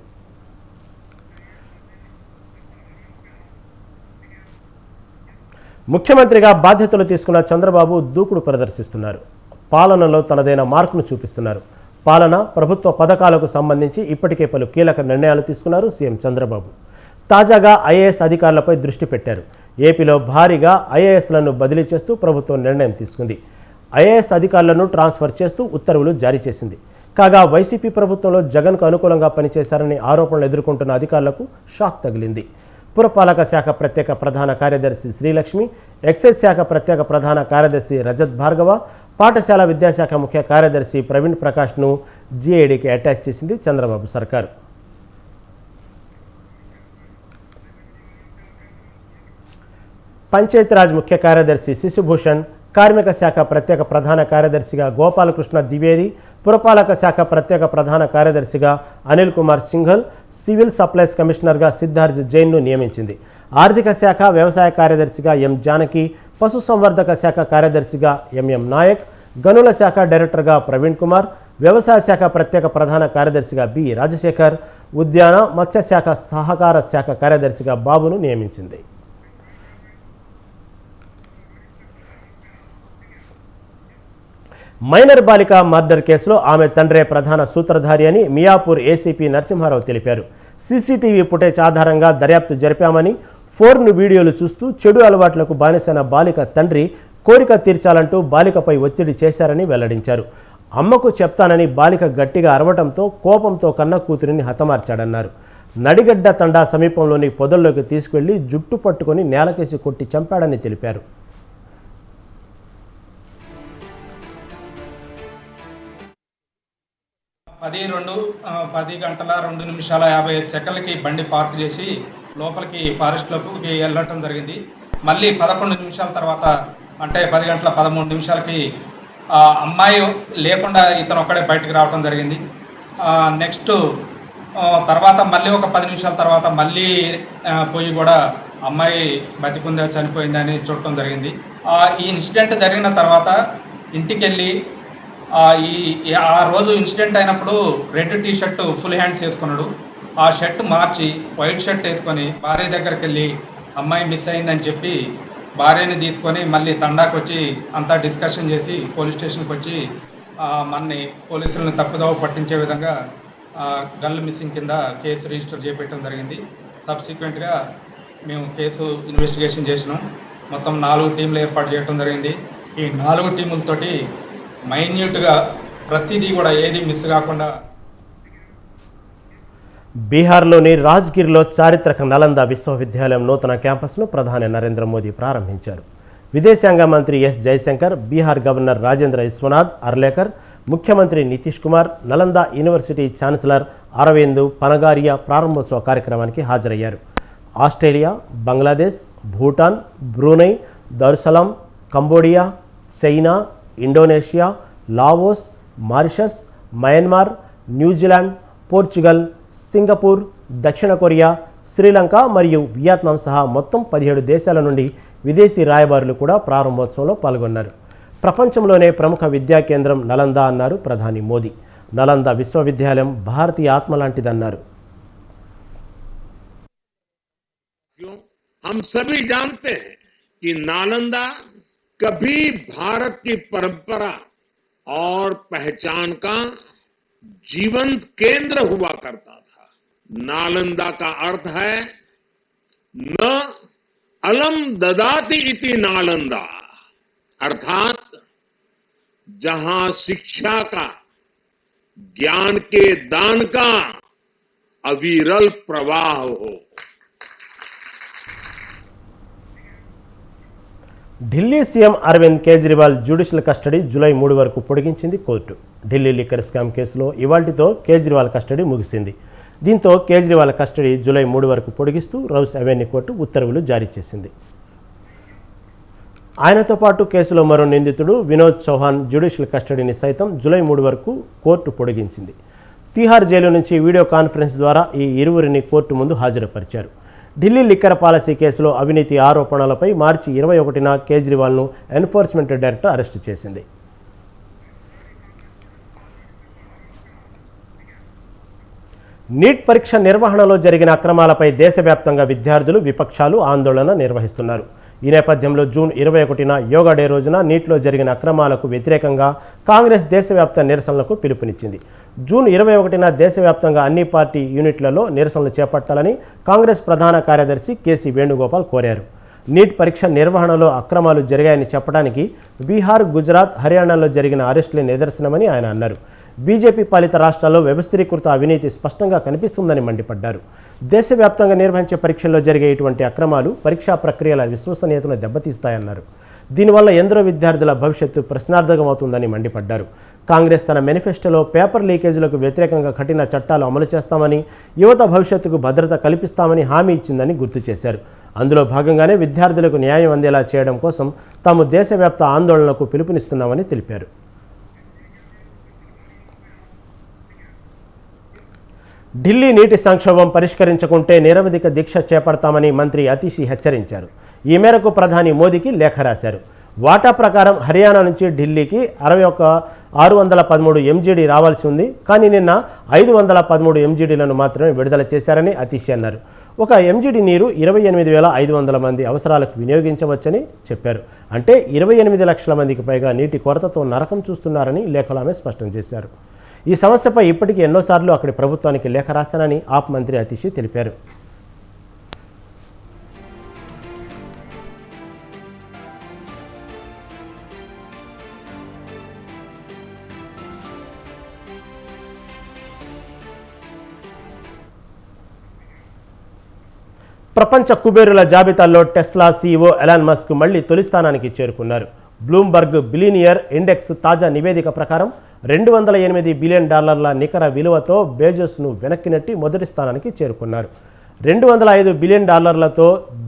S1: ముఖ్యమంత్రిగా బాధ్యతలు తీసుకున్న చంద్రబాబు దూకుడు ప్రదర్శిస్తున్నారు. పాలనలో తనదైన మార్కును చూపిస్తున్నారు. పాలన, ప్రభుత్వ పథకాలకు సంబంధించి ఇప్పటికే పలు కీలక నిర్ణయాలు తీసుకున్నారు సీఎం చంద్రబాబు. తాజాగా ఐఏఎస్ అధికారులపై దృష్టి పెట్టారు. ఏపీలో భారీగా ఐఏఎస్లను బదిలీ చేస్తూ ప్రభుత్వం నిర్ణయం తీసుకుంది. ఐఏఎస్ అధికారులను ట్రాన్స్ఫర్ చేస్తూ ఉత్తర్వులు జారీ చేసింది. కాగా వైసీపీ ప్రభుత్వంలో జగన్కు అనుకూలంగా పనిచేశారని ఆరోపణలు ఎదుర్కొంటున్న అధికారులకు షాక్ తగిలింది. పురపాలక శాఖ ప్రత్యేక ప్రధాన కార్యదర్శి శ్రీలక్ష్మి, ఎక్సైజ్ శాఖ ప్రత్యేక ప్రధాన కార్యదర్శి రజత్ భార్గవ, పాఠశాల విద్యాశాఖ ముఖ్య కార్యదర్శి ప్రవీణ్ ప్రకాష్ను జీఐడీకి అటాచ్ చేసింది చంద్రబాబు సర్కారు. పంచాయతీరాజ్ ముఖ్య కార్యదర్శి శిశుభూషణ్, కార్మిక శాఖ ప్రత్యేక ప్రధాన కార్యదర్శిగా గోపాలకృష్ణ ద్వివేది, పురపాలక శాఖ ప్రత్యేక ప్రధాన కార్యదర్శిగా అనిల్ కుమార్ సింఘల్, సివిల్ సప్లైస్ కమిషనర్గా సిద్ధార్థ్ జైన్ను నియమించింది. ఆర్థిక శాఖ వ్యవసాయ కార్యదర్శిగా ఎం జానకి, పశుసంవర్ధక శాఖ కార్యదర్శిగా ఎంఎం నాయక్, గనుల శాఖ డైరెక్టర్గా ప్రవీణ్ కుమార్, వ్యవసాయ శాఖ ప్రత్యేక ప్రధాన కార్యదర్శిగా బి రాజశేఖర్, ఉద్యాన మత్స్యశాఖ సహకార శాఖ కార్యదర్శిగా బాబును నియమించింది. మైనర్ బాలిక మర్డర్ కేసులో ఆమె తండ్రే ప్రధాన సూత్రధారి అని మియాపూర్ ఏసీపీ నరసింహారావు తెలిపారు. సీసీటీవీ ఫుటేజ్ ఆధారంగా దర్యాప్తు జరిపామని, ఫోర్ను వీడియోలు చూస్తూ చెడు అలవాట్లకు బానిసైన బాలిక తండ్రి కోరిక తీర్చాలంటూ బాలికపై ఒత్తిడి చేశారని వెల్లడించారు. అమ్మకు చెప్తానని బాలిక గట్టిగా అరవడంతో కోపంతో కన్న కూతురిని హతమార్చాడన్నారు. నడిగడ్డ తండా సమీపంలోని పొదల్లోకి తీసుకెళ్లి జుట్టు పట్టుకొని నేలకేసి కొట్టి చంపాడని తెలిపారు.
S15: పది గంటల 2 నిమిషాల 55 సెకండ్లకి బండి పార్క్ చేసి లోపలికి ఫారెస్ట్లోకి వెళ్ళటం జరిగింది. మళ్ళీ 11 నిమిషాల తర్వాత, అంటే 10 గంటల 13 నిమిషాలకి అమ్మాయి లేకుండా ఇతను ఒక్కడే బయటకు రావటం జరిగింది. నెక్స్ట్ తర్వాత మళ్ళీ ఒక 10 నిమిషాల తర్వాత మళ్ళీ పోయి కూడా అమ్మాయి బతికుందా చనిపోయిందా అని చూడటం జరిగింది. ఈ ఇన్సిడెంట్ జరిగిన తర్వాత ఇంటికి వెళ్ళి ఆ రోజు ఇన్సిడెంట్ అయినప్పుడు red T shirt full hands వేసుకున్నాడు. ఆ షర్ట్ మార్చి వైట్ షర్ట్ వేసుకొని భార్య దగ్గరికి వెళ్ళి అమ్మాయి మిస్ అయిందని చెప్పి భార్యని తీసుకొని మళ్ళీ తండాకు వచ్చి అంతా డిస్కషన్ చేసి పోలీస్ స్టేషన్కి వచ్చి మనని పోలీసులను తప్పుదోవ పట్టించే విధంగా గన్లు మిస్సింగ్ కింద కేసు రిజిస్టర్ చేపెట్టడం జరిగింది. సబ్సిక్వెంట్గా మేము కేసు ఇన్వెస్టిగేషన్ చేసినాం. మొత్తం 4 టీంలు ఏర్పాటు చేయడం జరిగింది. ఈ 4 టీములతోటి మైన్యూట్గా ప్రతిదీ కూడా ఏది మిస్ కాకుండా.
S1: బీహార్లోని రాజ్గిర్లో చారిత్రక నలంద విశ్వవిద్యాలయం నూతన క్యాంపస్ను ప్రధాని నరేంద్ర మోదీ ప్రారంభించారు. విదేశాంగ మంత్రి ఎస్ జయశంకర్, బీహార్ గవర్నర్ రాజేంద్ర విశ్వనాథ్ అర్లేకర్, ముఖ్యమంత్రి నితీష్ కుమార్, నలంద యూనివర్సిటీ ఛాన్సలర్ అరవింద్ పనగారియా ప్రారంభోత్సవ కార్యక్రమానికి హాజరయ్యారు. Australia, Bangladesh, Bhutan, Brunei, Darussalam, Cambodia, China, Indonesia, Laos, Mauritius, Myanmar, New Zealand, Portugal, Singapore, దక్షిణ కొరియా, శ్రీలంక మరియు వియత్నాం సహా మొత్తం 17 దేశాల నుండి విదేశీ రాయబారులు కూడా ప్రారంభోత్సవంలో పాల్గొన్నారు. ప్రపంచంలోనే ప్రముఖ విద్యా కేంద్రం నలంద అన్నారు ప్రధాని మోదీ. నలంద విశ్వవిద్యాలయం భారతీయ ఆత్మ లాంటిదన్నారు.
S16: हम सभी जानते हैं कि नालंदा कभी भारत की परंपरा और पहचान का जीवंत केंद्र हुआ करता था. नालंदा का अर्थ है न अलम ददाति इति नालंदा, अर्थात जहां शिक्षा का, ज्ञान के दान का अविरल प्रवाह हो.
S1: Delhi CM Arvind Kejriwal judicial custody July 3 వరకు పొడిగించింది కోర్టు. ఢిల్లీ లిక్కర్ స్కామ్ కేసులో ఇవాల్టితో కేజ్రీవాల్ కస్టడీ ముగిసింది. దీంతో కేజ్రీవాల్ కస్టడీ జూలై 3 వరకు పొడిగిస్తూ రౌస్ అవెన్యూ కోర్టు ఉత్తర్వులు జారీ చేసింది. ఆయనతో పాటు కేసులో మరో నిందితుడు వినోద్ చౌహాన్ జ్యుడిషియల్ కస్టడీని సైతం జూలై 3 వరకు కోర్టు పొడిగించింది. తిహార్ జైలు నుంచి వీడియో కాన్ఫరెన్స్ ద్వారా ఈ ఇరువురిని కోర్టు ముందు హాజరుపరిచారు. ఢిల్లీ లిక్కర్ పాలసీ కేసులో అవినీతి ఆరోపణలపై మార్చి 21న కేజ్రీవాల్ను ఎన్ఫోర్స్మెంట్ డైరెక్టర్ అరెస్టు చేసింది. నీట్ పరీక్ష నిర్వహణలో జరిగిన అక్రమాలపై దేశవ్యాప్తంగా విద్యార్థులు, విపక్షాలు ఆందోళన నిర్వహిస్తున్నారు. ఈ నేపథ్యంలో జూన్ 21న యోగా డే రోజున నీట్లో జరిగిన అక్రమాలకు వ్యతిరేకంగా కాంగ్రెస్ దేశవ్యాప్త నిరసనలకు పిలుపునిచ్చింది. జూన్ 21న దేశవ్యాప్తంగా అన్ని పార్టీ యూనిట్లలో నిరసనలు చేపట్టాలని కాంగ్రెస్ ప్రధాన కార్యదర్శి కేసీ వేణుగోపాల్ కోరారు. నీట్ పరీక్ష నిర్వహణలో అక్రమాలు జరిగాయని చెప్పడానికి బీహార్, గుజరాత్, హర్యానాలో జరిగిన అరెస్టులే నిదర్శనమని ఆయన అన్నారు. బీజేపీ పాలిత రాష్ట్రాల్లో వ్యవస్థీకృత అవినీతి స్పష్టంగా కనిపిస్తుందని మండిపడ్డారు. దేశవ్యాప్తంగా నిర్వహించే పరీక్షల్లో జరిగే ఇటువంటి అక్రమాలు పరీక్షా ప్రక్రియల విశ్వసనీయతను దెబ్బతీస్తాయన్నారు. దీనివల్ల ఎందరో విద్యార్థుల భవిష్యత్తు ప్రశ్నార్థకమవుతుందని మండిపడ్డారు. కాంగ్రెస్ తన మేనిఫెస్టోలో పేపర్ లీకేజీలకు వ్యతిరేకంగా కఠిన చట్టాలు అమలు చేస్తామని, యువత భవిష్యత్తుకు భద్రత కల్పిస్తామని హామీ ఇచ్చిందని గుర్తు చేశారు. అందులో భాగంగానే విద్యార్థులకు న్యాయం అందేలా చేయడం కోసం తాము దేశవ్యాప్త ఆందోళనకు పిలుపునిస్తున్నామని తెలిపారు. ఢిల్లీ నీటి సంక్షోభం పరిష్కరించకుంటే నిరవధిక దీక్ష చేపడతామని మంత్రి అతిషి హెచ్చరించారు. ఈ మేరకు ప్రధాని మోదీకి లేఖ రాశారు. వాటా ప్రకారం హర్యానా నుంచి ఢిల్లీకి 613 ఎంజీడీ రావాల్సి ఉంది. కానీ నిన్న 513 ఎంజీడీలను మాత్రమే విడుదల చేశారని అతిషి అన్నారు. ఒక ఎంజీడీ నీరు 28,500 మంది అవసరాలకు వినియోగించవచ్చని చెప్పారు. అంటే 28 లక్షల మందికి పైగా నీటి కొరతతో నరకం చూస్తున్నారని లేఖలో ఆమె స్పష్టం చేశారు. ఈ సమస్యపై ఇప్పటికీ ఎన్నోసార్లు అక్కడి ప్రభుత్వానికి లేఖ రాశానని ఆప్ మంత్రి అతిషి తెలిపారు. ప్రపంచ కుబేరుల జాబితాలో టెస్లా సీఈఓ ఎలాన్ మస్క్ మళ్లీ తొలి స్థానానికి చేరుకున్నారు. బ్లూంబర్గ్ బిలియనియర్ ఇండెక్స్ తాజా నివేదిక ప్రకారం $208 బిలియన్ నికర విలువతో బేజోస్ను వెనక్కి నెట్టి మొదటి స్థానానికి చేరుకున్నారు. $205 billion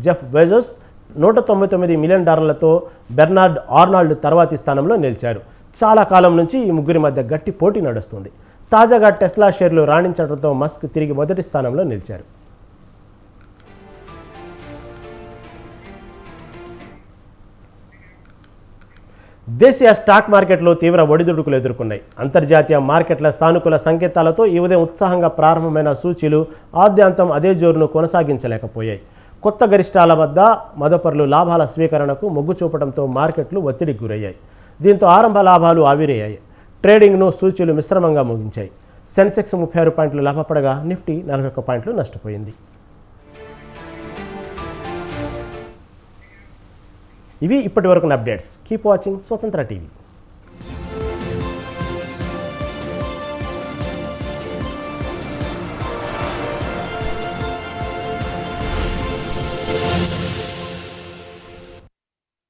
S1: Jeff Bezos, $199 million Bernard Arnold తర్వాతి స్థానంలో నిలిచారు. చాలా కాలం నుంచి ఈ ముగ్గురి మధ్య గట్టి పోటీ నడుస్తుంది. తాజాగా టెస్లా షేర్లు రాణించడంతో మస్క్ తిరిగి మొదటి స్థానంలో నిలిచారు. దేశీయ స్టాక్ మార్కెట్లు తీవ్ర ఒడిదుడుకులు ఎదుర్కొన్నాయి. అంతర్జాతీయ మార్కెట్ల సానుకూల సంకేతాలతో ఈ ఉదయం ఉత్సాహంగా ప్రారంభమైన సూచీలు ఆద్యాంతం అదే జోరును కొనసాగించలేకపోయాయి. కొత్త గరిష్టాల వద్ద మదుపరులు లాభాల స్వీకరణకు మొగ్గు చూపడంతో మార్కెట్లు ఒత్తిడికి గురయ్యాయి. దీంతో ఆరంభ లాభాలు ఆవిరయ్యాయి. ట్రేడింగ్ను సూచీలు మిశ్రమంగా ముగించాయి. సెన్సెక్స్ 36 పాయింట్లు లాభపడగా నిఫ్టీ 41 పాయింట్లు నష్టపోయింది. ఇవి ఇప్పటివరకు అప్డేట్స్. కీప్ వాచింగ్ స్వతంత్ర టీవీ.